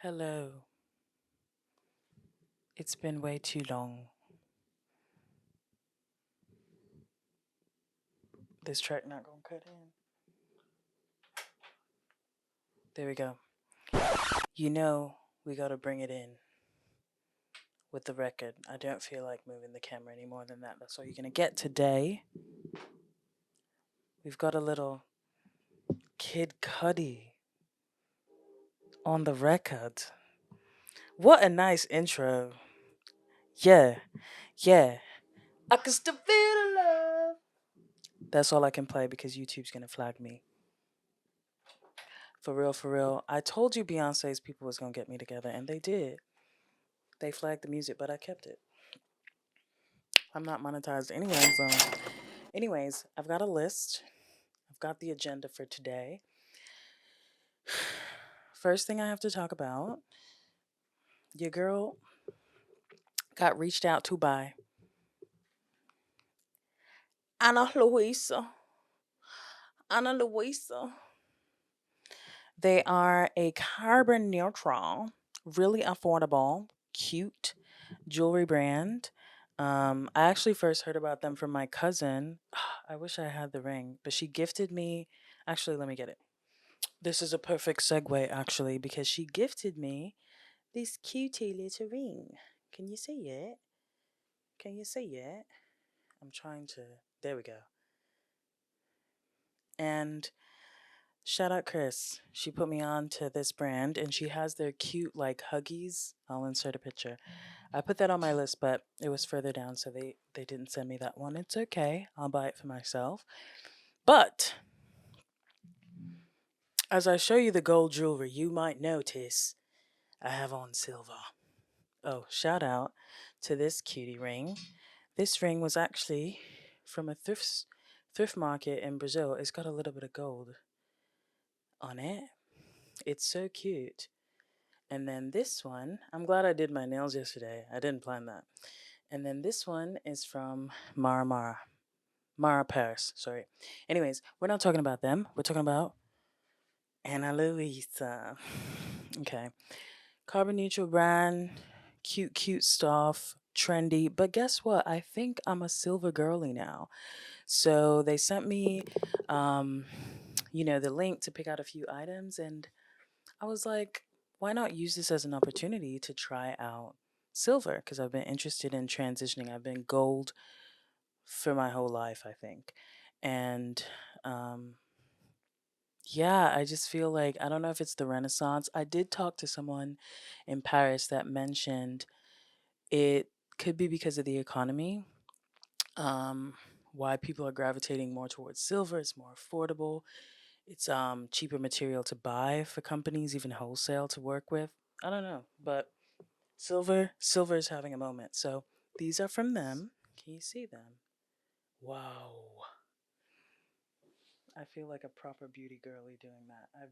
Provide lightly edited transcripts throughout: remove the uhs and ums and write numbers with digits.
Hello. It's been way too long. This track not gonna cut in. There we go. We gotta bring it in with the record. I don't feel like moving the camera any more than that. That's all you're gonna get today. We've got a little Kid Cudi on the record. What a nice intro. Yeah, yeah. I can still feel the love. That's all I can play because YouTube's gonna flag me. For real, for real. I told you Beyonce's people was gonna get me together, and they did. They flagged the music, but I kept it. I'm not monetized anyway, so. Anyways, I've got a list. I've got the agenda for today. First thing I have to talk about, your girl got reached out to by Anna Luisa. Anna Luisa. They are a carbon neutral, really affordable, cute jewelry brand. I actually first heard about them from my cousin. I wish I had the ring, but she gifted me. Actually, let me get it. This is a perfect segue, actually, because she gifted me this cutie little ring. Can you see it? Can you see it? I'm trying to. There we go. And shout out Chris. She put me on to this brand, and she has their cute, like, Huggies. I'll insert a picture. I put that on my list, but it was further down, so they didn't send me that one. It's okay. I'll buy it for myself. But as I show you the gold jewelry, you might notice I have on silver. Oh, shout out to this cutie ring. This ring was actually from a thrift market in Brazil. It's got a little bit of gold on it. It's so cute. And then this one, I'm glad I did my nails yesterday. I didn't plan that. And then this one is from Mara Paris. Sorry. Anyways, we're not talking about them. We're talking about Ana Luisa. Okay. Carbon neutral brand, cute stuff, trendy. But guess what? I think I'm a silver girly now. So they sent me, um, the link to pick out a few items, and I was like, why not use this as an opportunity to try out silver? Because I've been interested in transitioning. I've been gold for my whole life, I think, and um, yeah, I just feel like I don't know if it's the Renaissance. I did talk to someone in Paris that mentioned it could be because of the economy. Um, why people are gravitating more towards silver. It's more affordable. It's cheaper material to buy for companies, even wholesale to work with. I don't know, but silver is having a moment. So these are from them. Can you see them? Wow. I feel like a proper beauty girly doing that.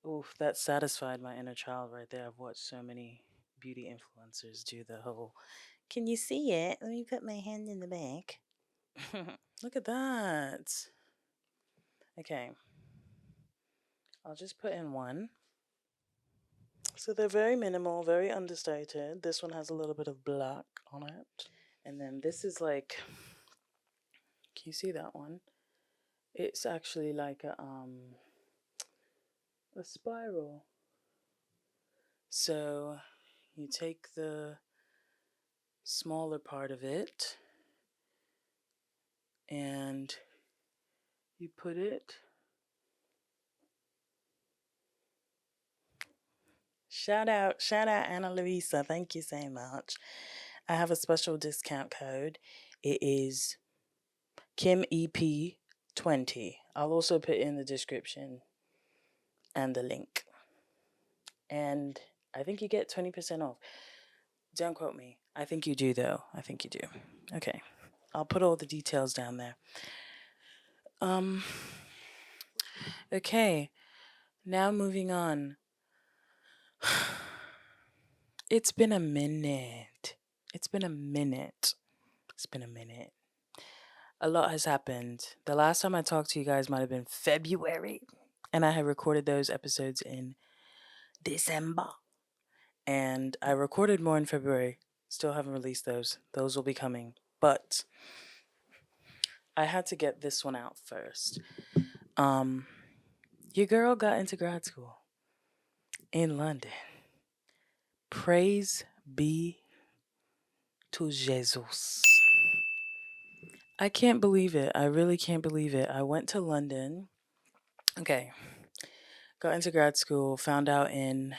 Oof, that satisfied my inner child right there. I've watched so many beauty influencers do the whole. Can you see it? Let me put my hand in the back. Look at that. Okay, I'll just put in one. So they're very minimal, very understated. This one has a little bit of black on it. And then this is like, can you see that one? It's actually like a spiral. So you take the smaller part of it and you put it. Shout out Anna Luisa. Thank you so much. I have a special discount code. It is Kim EP 20. I'll also put in the description and the link. And I think you get 20% off. Don't quote me. I think you do though. I think you do. Okay. I'll put all the details down there. Um okay. Now moving on. It's been a minute. It's been a minute. It's been a minute. A lot has happened. The last time I talked to you guys might have been February, and I had recorded those episodes in December. And I recorded more in February. Still haven't released those. Those will be coming. But I had to get this one out first. Um, your girl got into grad school in London. Praise be to Jesus. I can't believe it. I really can't believe it. I went to London. Okay. Got into grad school, found out in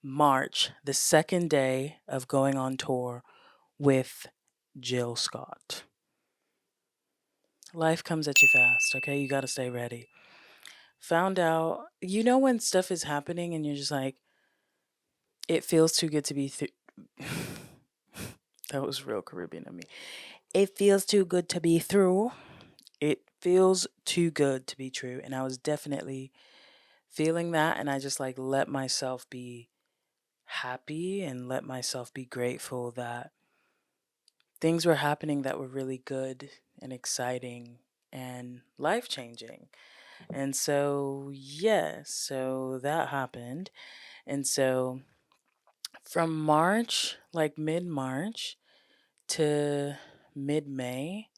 March, the second day of going on tour with Jill Scott. Life comes at you fast, okay? You got to stay ready. Found out, when stuff is happening and you're just like, it feels too good to be through. That was real Caribbean of me. It feels too good to be through. It feels too good to be true. And I was definitely feeling that. And I just like let myself be happy and let myself be grateful that things were happening that were really good and exciting and life changing. And so, yes, so that happened. And so from March, like mid March to mid May,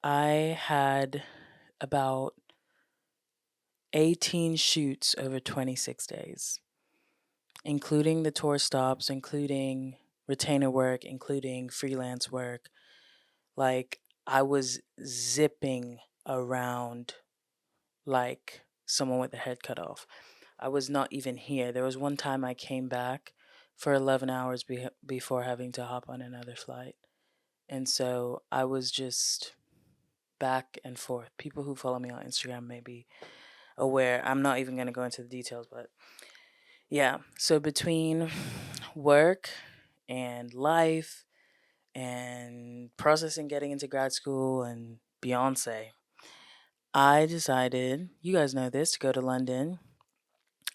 I had about 18 shoots over 26 days, including the tour stops, including retainer work, including freelance work. Like I was zipping around like someone with their head cut off. I was not even here. There was one time I came back for 11 hours before having to hop on another flight. And so I was just back and forth. People who follow me on Instagram may be aware. I'm not even going to go into the details, but yeah. So between work and life and processing getting into grad school and Beyonce, I decided, you guys know this, to go to London.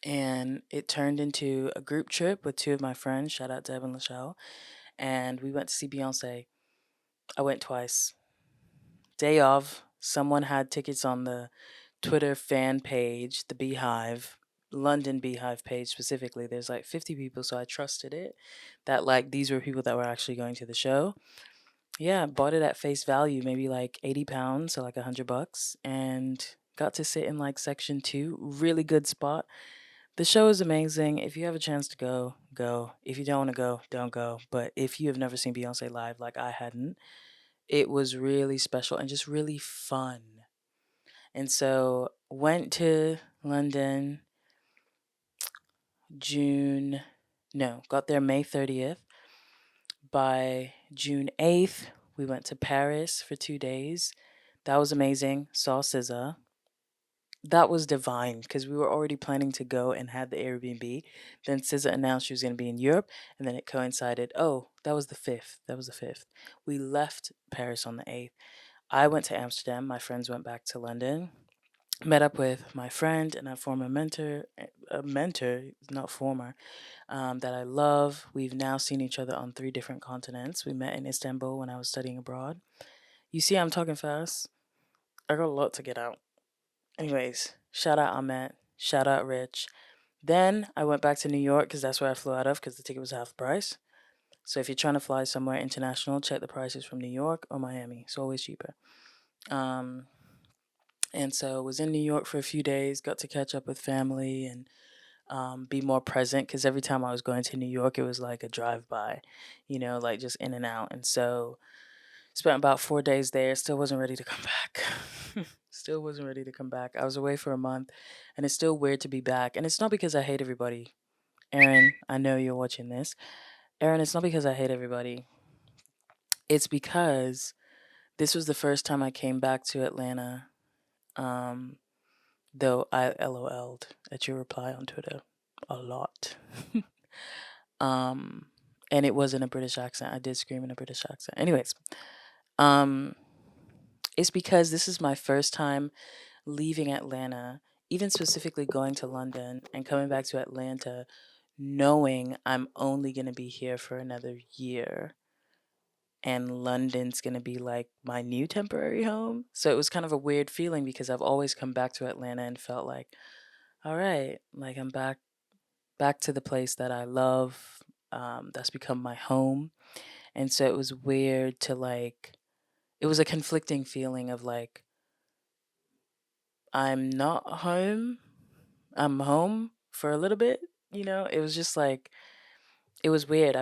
And it turned into a group trip with two of my friends. Shout out Deb and Lachelle. And we went to see Beyonce. I went twice. Day of, someone had tickets on the Twitter fan page, the Beehive, London Beehive page specifically. There's like 50 people, so I trusted it that like these were people that were actually going to the show. Yeah, bought it at face value, maybe like 80 pounds, so like $100, and got to sit in like section 2. Really good spot. The show is amazing. If you have a chance to go, go. If you don't want to go, don't go. But if you have never seen Beyonce live like I hadn't, it was really special and just really fun. And so went to London June, no, got there May 30th. By June 8th, we went to Paris for 2 days. That was amazing. Saw SZA. That was divine because we were already planning to go and had the Airbnb. Then SZA announced she was going to be in Europe, and then it coincided. Oh, that was the 5th. That was the 5th. We left Paris on the 8th. I went to Amsterdam. My friends went back to London. Met up with my friend and a former mentor, not former, that I love. We've now seen each other on 3 different continents. We met in Istanbul when I was studying abroad. You see, I'm talking fast. I got a lot to get out. Anyways, shout out Ahmet. Shout out Rich. Then I went back to New York because that's where I flew out of because the ticket was half the price. So if you're trying to fly somewhere international, check the prices from New York or Miami. It's always cheaper. Um, and so was in New York for a few days, got to catch up with family and be more present because every time I was going to New York, it was like a drive by, like just in and out. And so spent about 4 days there, still wasn't ready to come back. Still wasn't ready to come back. I was away for a month and it's still weird to be back. And it's not because I hate everybody. Aaron, I know you're watching this. Aaron, it's not because I hate everybody. It's because this was the first time I came back to Atlanta. Um, though I LOL'd at your reply on Twitter a lot. um, and it was in a British accent. I did scream in a British accent. Anyways, um, it's because this is my first time leaving Atlanta, even specifically going to London and coming back to Atlanta, knowing I'm only going to be here for another year and London's going to be like my new temporary home. So it was kind of a weird feeling because I've always come back to Atlanta and felt like, all right, like I'm back back to the place that I love, that's become my home. And so it was weird to like, it was a conflicting feeling of like, I'm not home, I'm home for a little bit. It was just like, it was weird. I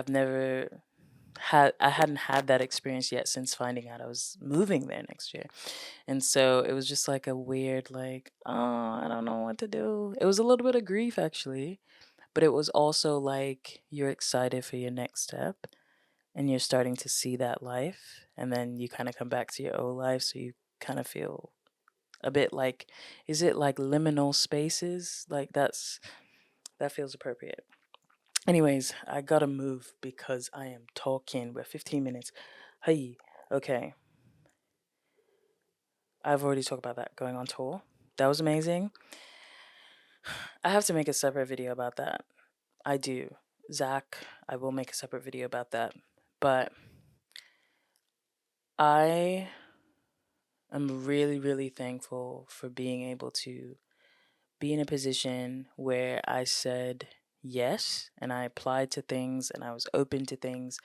hadn't had that experience yet since finding out I was moving there next year. And so it was just like a weird, like, oh, I don't know what to do. It was a little bit of grief actually, but it was also like you're excited for your next step and you're starting to see that life. And then you kind of come back to your old life. So you kind of feel a bit like, is it like liminal spaces? Like that feels appropriate. Anyways, I gotta move because I am talking. We're 15 minutes. Hey, okay. I've already talked about that going on tour. That was amazing. I have to make a separate video about that. I do. Zach, I will make a separate video about that. But I am really, really thankful for being able to be in a position where I said yes and I applied to things and I was open to things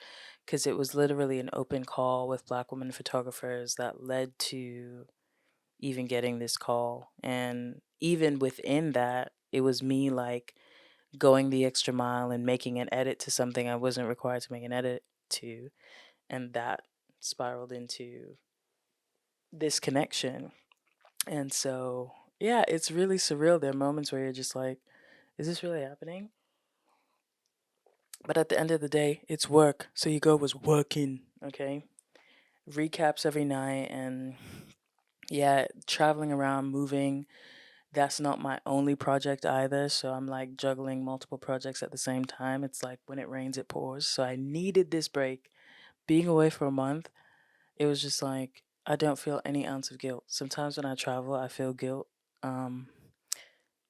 because it was literally an open call with Black women photographers that led to even getting this call. And even within that, it was me like going the extra mile and making an edit to something I wasn't required to make an edit to. And that spiraled into this connection. And so, yeah, it's really surreal. There are moments where you're just like, is this really happening? But at the end of the day, it's work. So your girl was working, okay? Recaps every night and yeah, traveling around, moving. That's not my only project either. So I'm like juggling multiple projects at the same time. It's like when it rains, it pours. So I needed this break. Being away for a month, it was just like, I don't feel any ounce of guilt. Sometimes when I travel, I feel guilt. Um,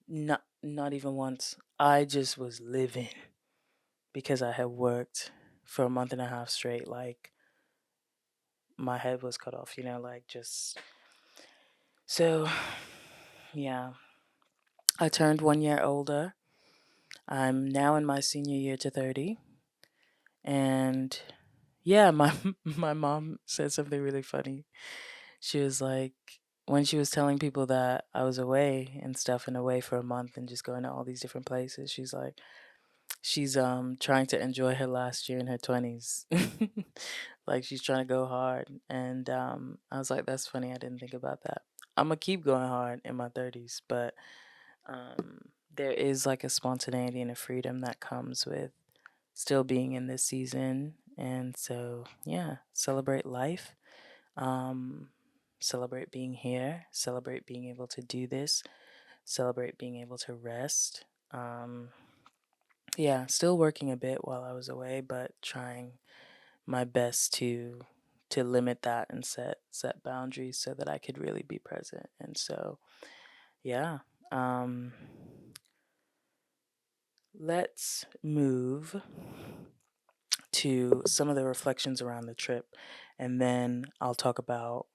not even once. I just was living because I had worked for a month and a half straight. Like my head was cut off, like just so yeah. I turned 1 year older. I'm now in my senior year to 30. And yeah, my my mom said something really funny. She was like, when she was telling people that I was away and stuff and away for a month and just going to all these different places, she's like, she's trying to enjoy her last year in her 20s. Like she's trying to go hard. And I was like, that's funny. I didn't think about that. I'm gonna keep going hard in my 30s, but there is like a spontaneity and a freedom that comes with still being in this season. And so, yeah, celebrate life. Um, celebrate being here. Celebrate being able to do this. Celebrate being able to rest. Yeah, still working a bit while I was away, but trying my best to limit that and set boundaries so that I could really be present. And so, yeah. Um let's move to some of the reflections around the trip and then I'll talk about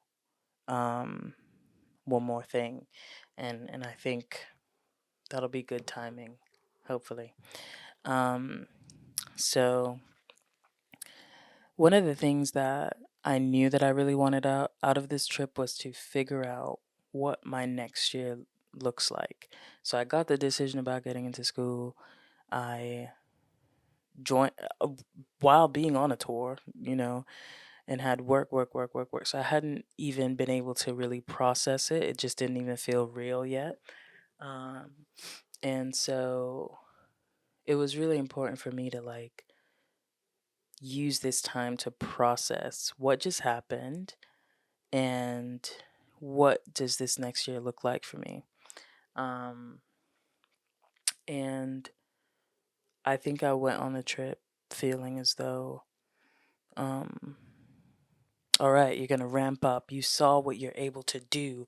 um one more thing and I think that'll be good timing, hopefully. Um so one of the things that I knew that I really wanted out of this trip was to figure out what my next year looks like. So I got the decision about getting into school. I joined while being on a tour, and had work, work, work, work, work. So I hadn't even been able to really process it. It just didn't even feel real yet. Um, and so it was really important for me to like use this time to process what just happened and what does this next year look like for me. Um, and I think I went on the trip feeling as though, um, all right, you're going to ramp up. You saw what you're able to do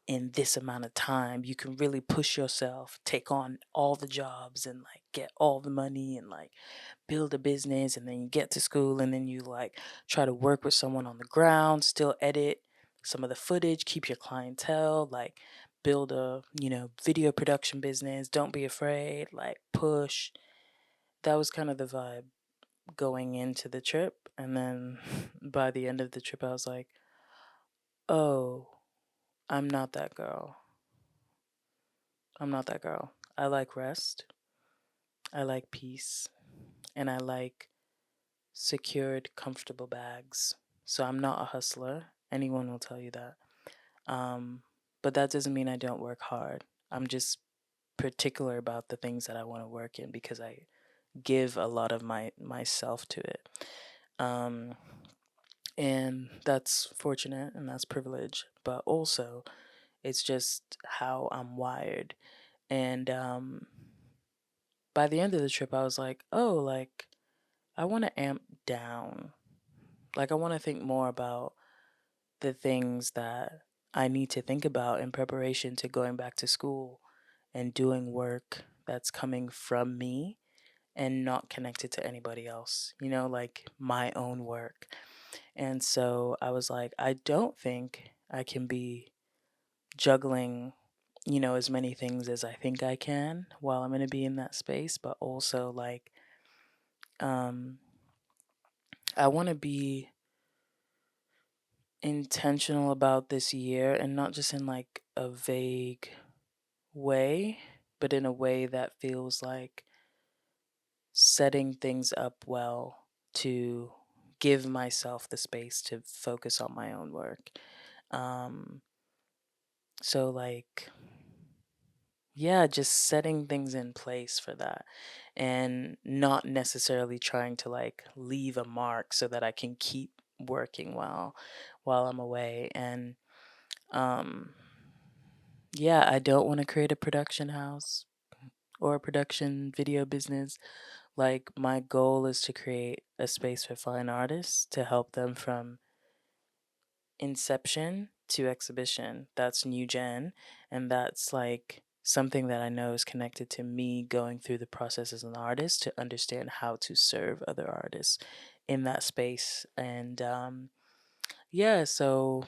in this amount of time. You can really push yourself, take on all the jobs and like get all the money and like build a business. And then you get to school and then you like try to work with someone on the ground, still edit some of the footage, keep your clientele, like build a, video production business. Don't be afraid, like push. That was kind of the vibe going into the trip. And then by the end of the trip, I was like, oh, I'm not that girl. I'm not that girl. I like rest. I like peace. And I like secured, comfortable bags. So I'm not a hustler. Anyone will tell you that. Um, but that doesn't mean I don't work hard. I'm just particular about the things that I want to work in because I give a lot of myself to it. Um, and that's fortunate and that's privilege, but also it's just how I'm wired. And by the end of the trip, I was like, oh, like I want to amp down. Like I want to think more about the things that I need to think about in preparation to going back to school and doing work that's coming from me and not connected to anybody else, like my own work. And so I was like, I don't think I can be juggling, as many things as I think I can while I'm going to be in that space, but also like um I want to be intentional about this year and not just in like a vague way, but in a way that feels like setting things up well to give myself the space to focus on my own work. Um, so, like, yeah, just setting things in place for that and not necessarily trying to like leave a mark so that I can keep working while I'm away. And um, yeah, I don't want to create a production house or a production video business. Like, my goal is to create a space for fine artists to help them from inception to exhibition. That's new gen. And that's like something that I know is connected to me going through the process as an artist to understand how to serve other artists in that space. And yeah, so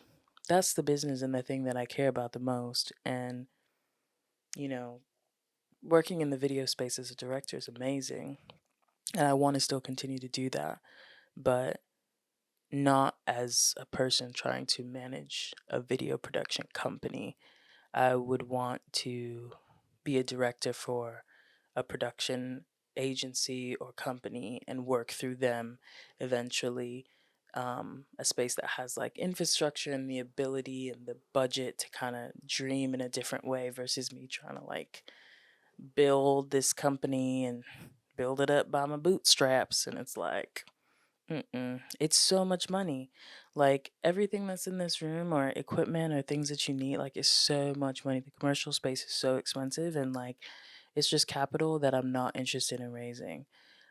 that's the business and the thing that I care about the most. And, you know, working in the video space as a director is amazing. And I want to still continue to do that, but not as a person trying to manage a video production company. I would want to be a director for a production agency or company and work through them eventually. A space that has like infrastructure and the ability and the budget to kind of dream in a different way versus me trying to like build this company and build it up by my bootstraps. And it's like, it's so much money. Like everything that's in this room or equipment or things that you need, like, is so much money. The commercial space is so expensive and like it's just capital that I'm not interested in raising.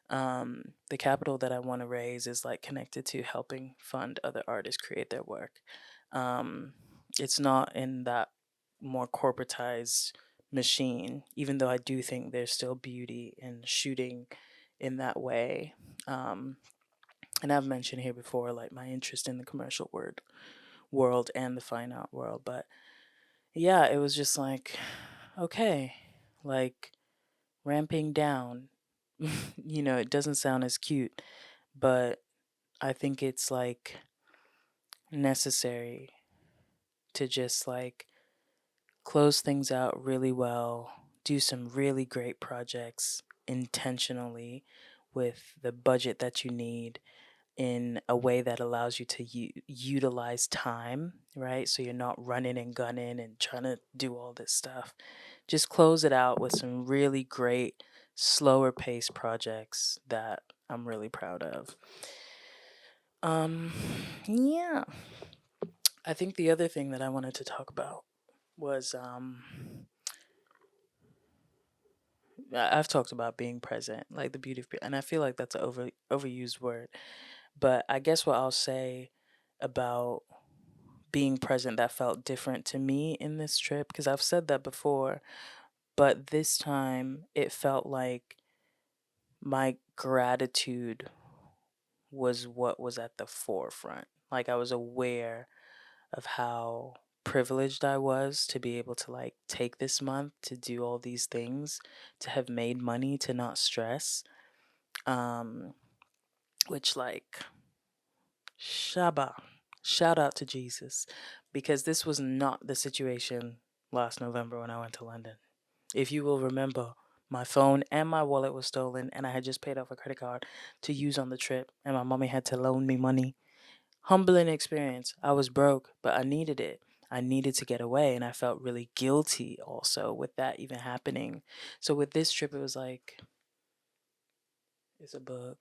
The capital that I want to raise is like connected to helping fund other artists create their work. Um, it's not in that more corporatized machine, even though I do think there's still beauty in shooting in that way. Um, and I've mentioned here before, like my interest in the commercial world and the fine art world. But yeah, it was just like, okay, like ramping down. It doesn't sound as cute, but I think it's like necessary to just like close things out really well, do some really great projects intentionally with the budget that you need in a way that allows you to utilize time, right? So you're not running and gunning and trying to do all this stuff. Just close it out with some really great, slower paced projects that I'm really proud of. Um, yeah. I think the other thing that I wanted to talk about was I've talked about being present, like the beauty of, and I feel like that's an overused word. But I guess what I'll say about being present that felt different to me in this trip, because I've said that before, but this time it felt like my gratitude was what was at the forefront. Like I was aware of how privileged I was to be able to like take this month to do all these things, to have made money, to not stress. Um, which like Shaba, shout out to Jesus, because this was not the situation last November when I went to London. If you will remember, my phone and my wallet was stolen, and I had just paid off a credit card to use on the trip, and my mommy had to loan me money. Humbling experience. I was broke, but I needed it. I needed to get away, and I felt really guilty also with that even happening. So with this trip, it was like, it's a bug.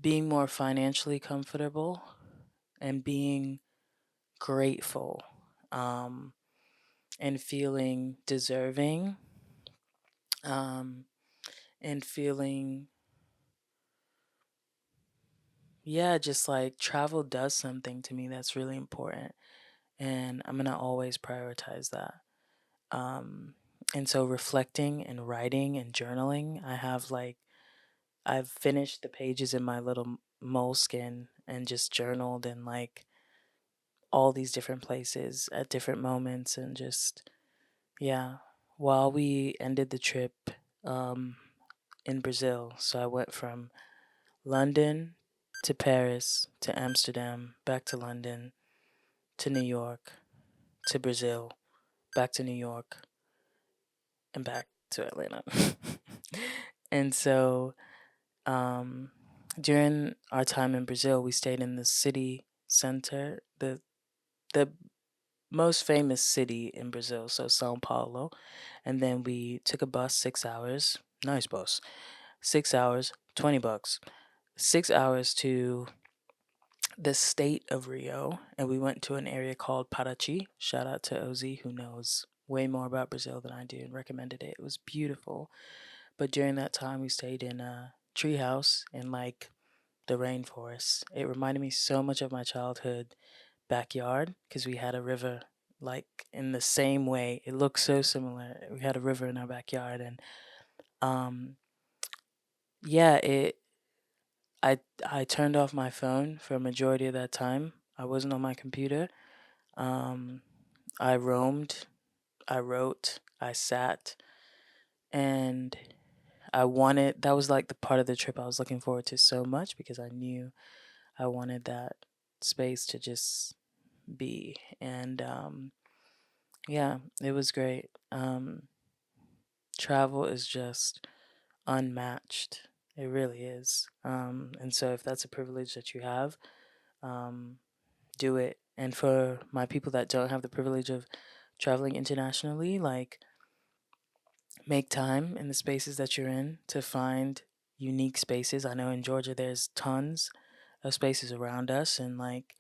Being more financially comfortable and being grateful, um, and feeling deserving, um, and feeling, yeah, just like travel does something to me that's really important. And I'm going to always prioritize that. Um, and so reflecting and writing and journaling, I've finished the pages in my little moleskin and just journaled in like all these different places at different moments and just, yeah. While we ended the trip um, in Brazil, so I went from London to Paris to Amsterdam, back to London to New York to Brazil, back to New York, and back to Atlanta. And so um, during our time in Brazil, we stayed in the city center, the most famous city in Brazil, so Sao Paulo. And then we took a bus 6 hours. Nice bus. 6 hours, $20. 6 hours to the state of Rio, and we went to an area called Paraty. Shout out to Oz, who knows way more about Brazil than I do, and recommended it. It was beautiful. But during that time, we stayed in a treehouse in like the rainforest. It reminded me so much of my childhood backyard because we had a river like in the same way. It looked so similar. We had a river in our backyard, and um, yeah, it. I turned off my phone for a majority of that time. I wasn't on my computer. Um, I roamed, I wrote, I sat, and I wanted, that was like the part of the trip I was looking forward to so much because I knew I wanted that space to just be. And yeah, it was great. Travel is just unmatched. It really is. And so if that's a privilege that you have, um, do it. And for my people that don't have the privilege of traveling internationally, like make time in the spaces that you're in to find unique spaces. I know in Georgia there's tons of spaces around us, and like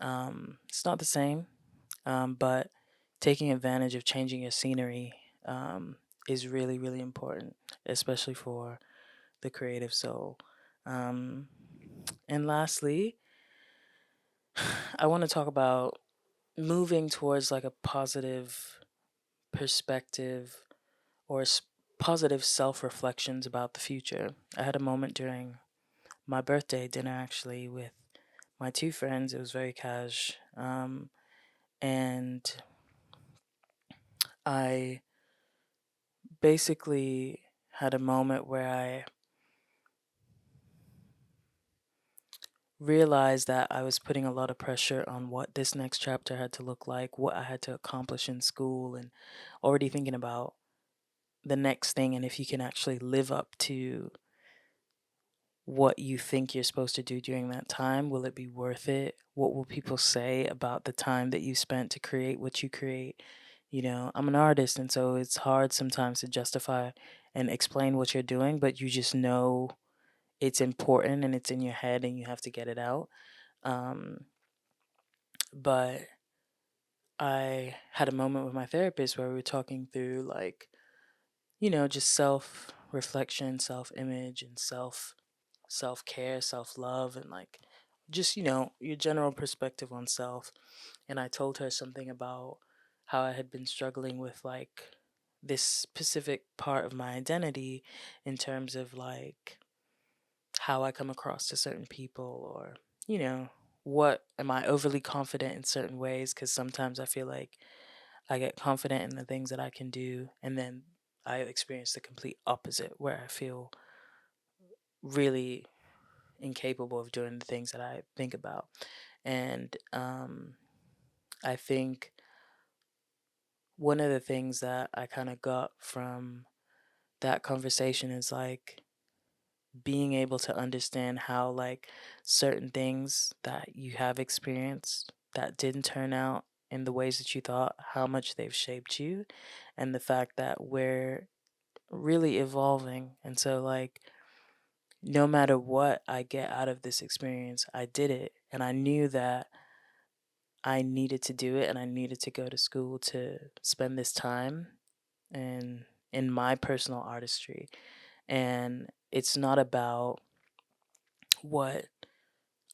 it's not the same, but taking advantage of changing your scenery is really really important, especially for the creative soul. Um, and lastly, I want to talk about moving towards like a positive perspective or positive self reflections about the future. I had a moment during my birthday dinner actually with my two friends. It was very cash. And I basically had a moment where I realized that I was putting a lot of pressure on what this next chapter had to look like, what I had to accomplish in school, and already thinking about the next thing and if you can actually live up to what you think you're supposed to do during that time. Will it be worth it? What will people say about the time that you spent to create what you create? You know, I'm an artist, and so it's hard sometimes to justify and explain what you're doing, but you just know it's important and it's in your head and you have to get it out. Um, but I had a moment with my therapist where we were talking through, like, just self reflection, self image, and self care, self love, and like just, your general perspective on self. And I told her something about how I had been struggling with like this specific part of my identity in terms of like how I come across to certain people or, you know, what am I overly confident in certain ways? Because sometimes I feel like I get confident in the things that I can do, and then I experience the complete opposite, where I feel really incapable of doing the things that I think about. And I think one of the things that I kind of got from that conversation is like being able to understand how like certain things that you have experienced that didn't turn out in the ways that you thought, how much they've shaped you, and the fact that we're really evolving. And so like no matter what I get out of this experience, I did it, and I knew that I needed to do it, and I needed to go to school to spend this time and in my personal artistry. And it's not about what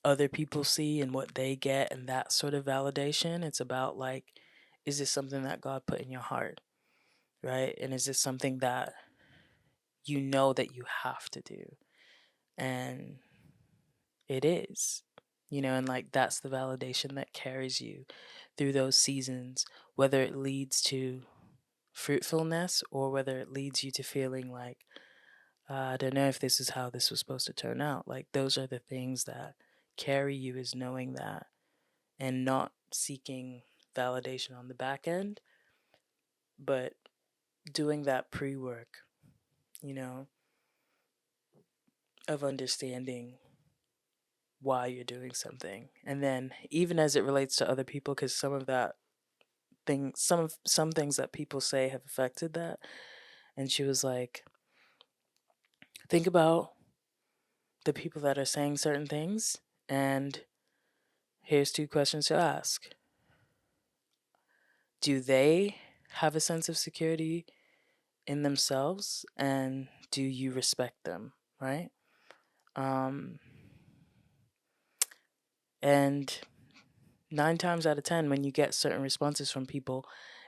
other people see and what they get and that sort of validation. It's about like, is this something that God put in your heart, right? And is this something that you know that you have to do? And it is, and like that's the validation that carries you through those seasons, whether it leads to fruitfulness or whether it leads you to feeling like, I don't know if this is how this was supposed to turn out. Like, those are the things that carry you, is knowing that and not seeking validation on the back end, but doing that pre work, you know, of understanding why you're doing something. And then, even as it relates to other people, because some of that thing, some things that people say have affected that. And she was like, think about the people that are saying certain things, and here's two questions to ask. Do they have a sense of security in themselves, and do you respect them, right? Um, and 9 times out of 10, when you get certain responses from people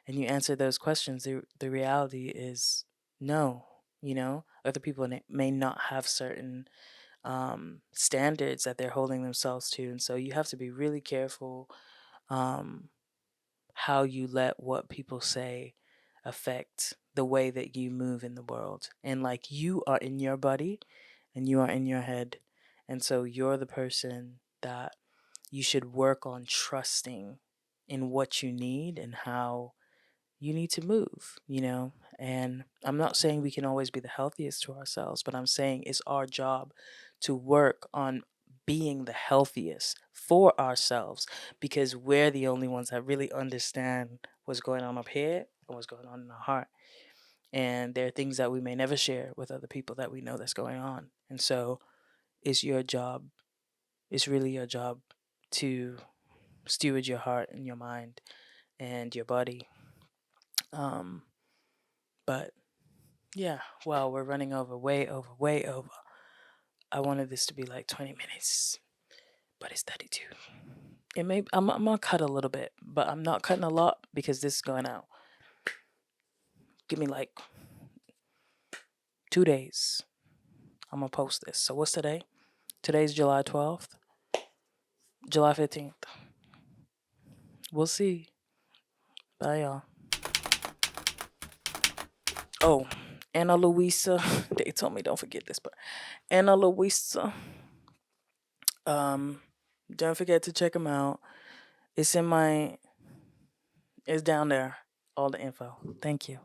and you answer those questions, the reality is no. Other people may not have certain standards that they're holding themselves to, and so you have to be really careful um, how you let what people say affect the way that you move in the world. And like, you are in your body and you are in your head. And so you're the person that you should work on trusting in what you need and how you need to move. And I'm not saying we can always be the healthiest to ourselves, but I'm saying it's our job to work on being the healthiest for ourselves, because we're the only ones that really understand what's going on up here and what's going on in our heart. And there are things that we may never share with other people that we know that's going on. And so it's your job, it's really your job to steward your heart and your mind and your body. Um, but yeah, well, we're running over, way over, way over. I wanted this to be like 20 minutes, but it's 32. I'm gonna cut a little bit, but I'm not cutting a lot because this is going out. Give me like 2 days. I'm gonna post this. So what's today? Today's July 12th, July 15th. We'll see. Bye, y'all. Oh, Anna Luisa. They told me don't forget this, but Anna Luisa. Um, don't forget to check them out. It's down there. All the info. Thank you.